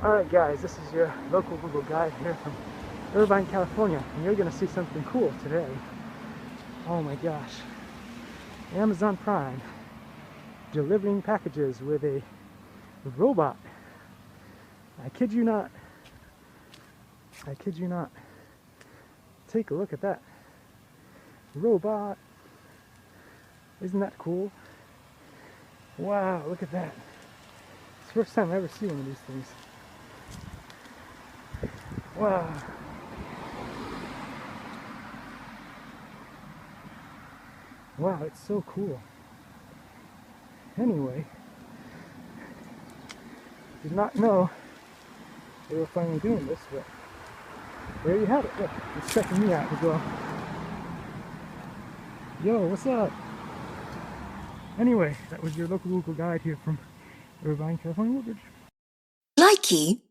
Alright guys, this is your local Google guide here from Irvine, California, and you're going to see something cool today. Oh my gosh. Amazon Prime delivering packages with a robot. I kid you not. I kid you not. Take a look at that. Robot. Isn't that cool? Wow, look at that. It's the first time I ever see one of these things. Wow. Wow, it's so cool. Anyway, did not know they were finally doing this, but there you have it. Look, it's checking me out as well. Yo, what's up? Anyway, that was your local Google guide here from Irvine, California Woodbridge. Likey